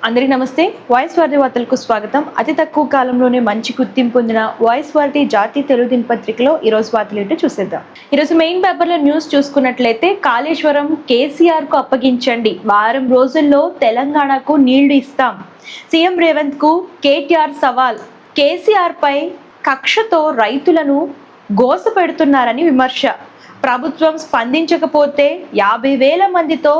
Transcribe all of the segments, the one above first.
అందరికీ నమస్తే. వాయిస్ వార్త వార్తలకు స్వాగతం. అతి తక్కువ కాలంలోనే మంచి గుర్తింపు పొందిన వాయిస్ వార్త జాతీయ తెలుగు దినపత్రికలో ఈరోజు వార్తలు ఏంటో చూసేద్దాం. ఈరోజు మెయిన్ పేపర్లో న్యూస్ చూసుకున్నట్లయితే కాళేశ్వరం కేసీఆర్కు అప్పగించండి, వారం రోజుల్లో తెలంగాణకు నీళ్లు ఇస్తాం. సీఎం రేవంత్కు కేటీఆర్ సవాల్. కేసీఆర్పై కక్షతో రైతులను గోసపెడుతున్నారని విమర్శ. ప్రభుత్వం స్పందించకపోతే 50,000 మందితో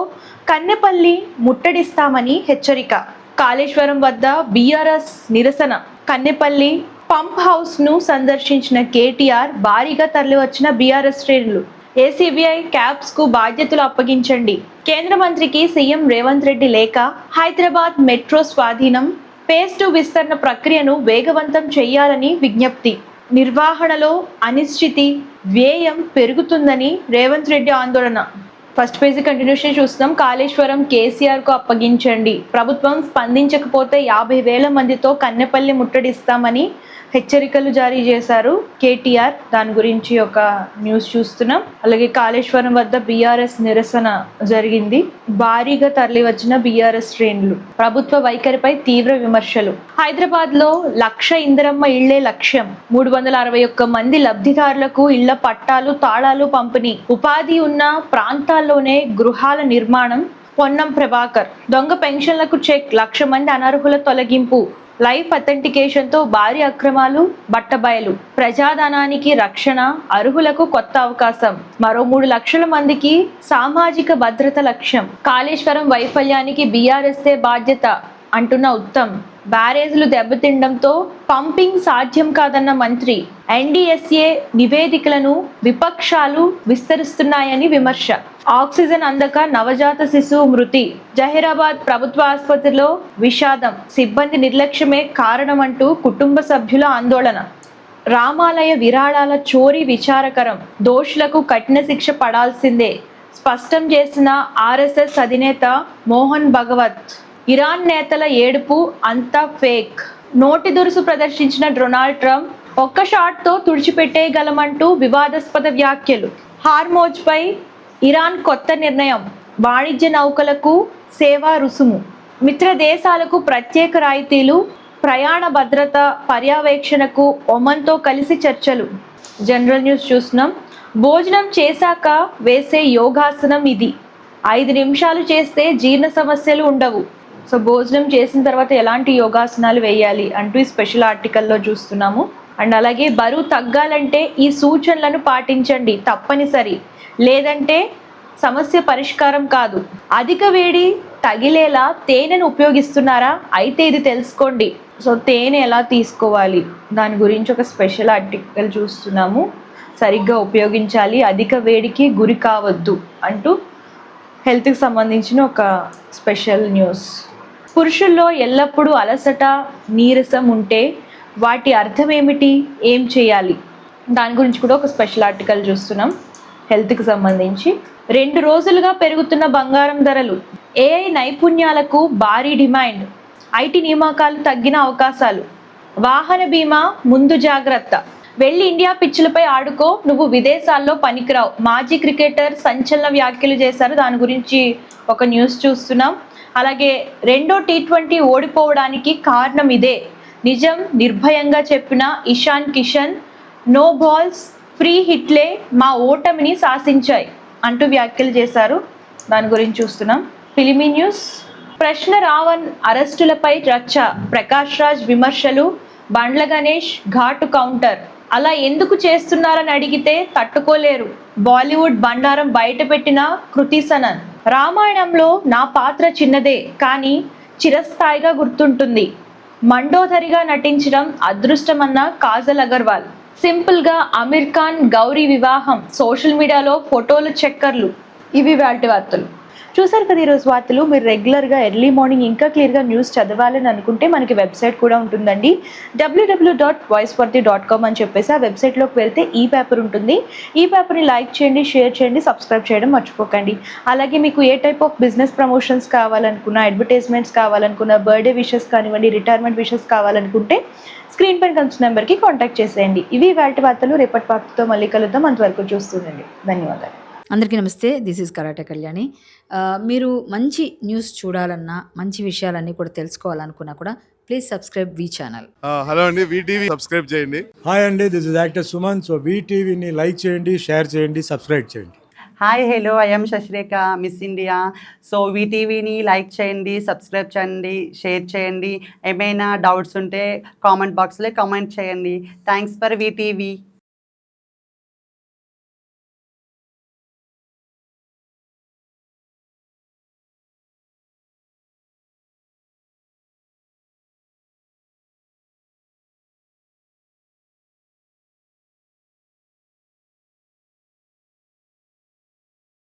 కన్నెపల్లి ముట్టడిస్తామని హెచ్చరిక. కాళేశ్వరం వద్ద బీఆర్ఎస్ నిరసన. కన్నెపల్లి పంప్ హౌస్ ను సందర్శించిన కేటీఆర్, భారీగా తరలివచ్చిన బీఆర్ఎస్ శ్రేణులు. ఏసీబీఐ క్యాప్స్ కు బాధ్యతలు అప్పగించండి. కేంద్ర మంత్రికి సీఎం రేవంత్ రెడ్డి లేఖ. హైదరాబాద్ మెట్రో స్వాధీనం, ఫేజ్ 2 విస్తరణ ప్రక్రియను వేగవంతం చేయాలని విజ్ఞప్తి. నిర్వహణలో అనిశ్చితి, వ్యయం పెరుగుతుందని రేవంత్ రెడ్డి ఆందోళన. ఫస్ట్ పేజీ కంటిన్యూషన్ చూస్తున్నాం. కాళేశ్వరం కేసీఆర్కు అప్పగించండి, ప్రభుత్వం స్పందించకపోతే 50,000 మందితో కన్నెపల్లి ముట్టడిస్తామని హెచ్చరికలు జారీ చేశారు కేటీఆర్. దాని గురించి ఒక న్యూస్ చూస్తున్నాం. అలాగే కాళేశ్వరం వద్ద బీఆర్ఎస్ నిరసన జరిగింది. భారీగా తరలి వచ్చిన బీఆర్ఎస్ శ్రేణులు. ప్రభుత్వ వైఖరిపై తీవ్ర విమర్శలు. హైదరాబాద్ లో 1,00,000 ఇందిరమ్మ ఇళ్లే లక్ష్యం. 361 మంది లబ్ధిదారులకు ఇళ్ల పట్టాలు, తాళాలు పంపిణీ. ఉపాధి ఉన్న ప్రాంతాల్లోనే గృహాల నిర్మాణం. పొన్నం ప్రభాకర్. దొంగ పెన్షన్లకు చెక్, 1,00,000 మంది అనర్హుల తొలగింపు. లైఫ్ అథెంటికేషన్తో భారీ అక్రమాలు బట్టబయలు. ప్రజాధనానికి రక్షణ, అర్హులకు కొత్త అవకాశం. మరో 3 లక్షల మందికి సామాజిక భద్రత లక్ష్యం. కాళేశ్వరం వైఫల్యానికి బీఆర్ఎస్ఏ బాధ్యత అంటున్న ఉత్తమ్. బ్యారేజ్లు దెబ్బతిండంతో పంపింగ్ సాధ్యం కాదన్న మంత్రి. ఎన్డీఎస్ఏ నివేదికలను విపక్షాలు విస్తరిస్తున్నాయని విమర్శ. ఆక్సిజన్ అందక నవజాత శిశువు మృతి. జహీరాబాద్ ప్రభుత్వ ఆసుపత్రిలో విషాదం. సిబ్బంది నిర్లక్ష్యమే కారణమంటూ కుటుంబ సభ్యుల ఆందోళన. రామాలయ విరాళాల చోరీ విచారకరం, దోషులకు కఠిన శిక్ష పడాల్సిందే స్పష్టం చేసిన ఆర్ఎస్ఎస్ అధినేత మోహన్ భగవత్. ఇరాన్ నేతల ఏడుపు అంతా ఫేక్. నోటి దురుసు ప్రదర్శించిన డొనాల్డ్ ట్రంప్ ఒక్క షాట్తో తుడిచిపెట్టేయగలమంటూ వివాదాస్పద వ్యాఖ్యలు. హార్మోజ్పై ఇరాన్ కొత్త నిర్ణయం. వాణిజ్య నౌకలకు సేవా రుసుము. మిత్ర దేశాలకు ప్రత్యేక రాయితీలు. ప్రయాణ భద్రత పర్యవేక్షణకు ఒమన్తో కలిసి చర్చలు. జనరల్ న్యూస్ చూస్తున్నాం. భోజనం చేశాక వేసే యోగాసనం ఇది. 5 నిమిషాలు చేస్తే జీర్ణ సమస్యలు ఉండవు. సో భోజనం చేసిన తర్వాత ఎలాంటి యోగాసనాలు వేయాలి అంటూ ఈ స్పెషల్ ఆర్టికల్లో చూస్తున్నాము. అండ్ అలాగే బరువు తగ్గాలంటే ఈ సూచనలను పాటించండి తప్పనిసరి, లేదంటే సమస్య పరిష్కారం కాదు. అధిక వేడి తగిలేలా తేనెను ఉపయోగిస్తున్నారా? అయితే ఇది తెలుసుకోండి. సో తేనె ఎలా తీసుకోవాలి దాని గురించి ఒక స్పెషల్ ఆర్టికల్ చూస్తున్నాము. సరిగ్గా ఉపయోగించాలి, అధిక వేడికి గురి కావద్దు అంటూ హెల్త్కి సంబంధించిన ఒక స్పెషల్ న్యూస్. పురుషుల్లో ఎల్లప్పుడూ అలసట, నీరసం ఉంటే వాటి అర్థం ఏమిటి, ఏం చేయాలి దాని గురించి కూడా ఒక స్పెషల్ ఆర్టికల్ చూస్తున్నాం హెల్త్కి సంబంధించి. 2 రోజులుగా పెరుగుతున్న బంగారం ధరలు. ఏఐ నైపుణ్యాలకు భారీ డిమాండ్. ఐటీ నియామకాలు తగ్గిన అవకాశాలు. వాహన బీమా ముందు జాగ్రత్త. వెళ్ళి ఇండియా పిచ్చులపై ఆడుకో, నువ్వు విదేశాల్లో పనికిరావు. మాజీ క్రికెటర్ సంచలన వ్యాఖ్యలు చేశారు. దాని గురించి ఒక న్యూస్ చూస్తున్నాం. అలాగే 2వ T20 ఓడిపోవడానికి కారణం ఇదే, నిజం నిర్భయంగా చెప్పిన Ishan Kishan. No balls, free హిట్లే మా ఓటమిని శాసించాయి అంటూ వ్యాఖ్యలు చేశారు. దాని గురించి చూస్తున్నాం. Filmy news. ప్రశ్న రావణ్ అరెస్టులపై రచ్చ. ప్రకాష్ రాజ్ విమర్శలు. బండ్ల గణేష్ ఘాటు కౌంటర్. అలా ఎందుకు చేస్తున్నారని అడిగితే తట్టుకోలేరు. బాలీవుడ్ బండారం బయటపెట్టిన కృతి సనన్. రామాయణంలో నా పాత్ర చిన్నదే కానీ చిరస్థాయిగా గుర్తుంటుంది. మండోదరిగా నటించడం అదృష్టమన్న కాజల్ అగర్వాల్. సింపుల్గా అమీర్ ఖాన్ గౌరీ వివాహం. సోషల్ మీడియాలో ఫోటోలు చక్కర్లు. ఇవి వాటి వార్తలు. చూసారు కదా ఈరోజు వార్తలు. మీరు రెగ్యులర్గా ఎర్లీ మార్నింగ్ ఇంకా క్లియర్గా న్యూస్ చదవాలని అనుకుంటే మనకి వెబ్సైట్ కూడా ఉంటుందండి. www.voicevarthi.com అని చెప్పేసి ఆ వెబ్సైట్లోకి వెళ్తే ఈ పేపర్ ఉంటుంది. ఈ పేపర్ని లైక్ చేయండి, షేర్ చేయండి, సబ్స్క్రైబ్ చేయడం మర్చిపోకండి. అలాగే మీకు ఏ టైప్ ఆఫ్ బిజినెస్ ప్రమోషన్స్ కావాలనుకున్నా, అడ్వర్టైజ్మెంట్స్ కావాలనుకున్నా, బర్త్డే విషెస్ కానివ్వండి, రిటైర్మెంట్ విషెస్ కావాలనుకుంటే స్క్రీన్ పైన కనిపిస్తున్న నెంబర్కి కాంటాక్ట్ చేసేయండి. ఇవి వాటి వార్తలు. రేపటి వార్తతో మళ్ళీ కలుద్దాం. అంతవరకు చూస్తుండండి. ధన్యవాదాలు. అందరికీ నమస్తే. This is karate Kalyani. మీరు మంచి న్యూస్ చూడాలన్నా, మంచి విషయాలన్నీ కూడా తెలుసుకోవాలనుకున్నా కూడా ప్లీజ్ సబ్స్క్రైబ్ వి ఛానల్. హలో అండి, వీటీవీ సబ్స్క్రైబ్ చేయండి. హాయ్ అండి, this is actor Suman. So వీటీవీని లైక్ చేయండి, షేర్ చేయండి, సబ్స్క్రైబ్ చేయండి. Hi hello, I'm Shashirekha, miss India. So వీటీవీని లైక్ చేయండి, సబ్స్క్రైబ్ చేయండి, షేర్ చేయండి. ఏమైనా డౌట్స్ ఉంటే కామెంట్ బాక్స్లో కామెంట్ చేయండి. Thanks for VTV.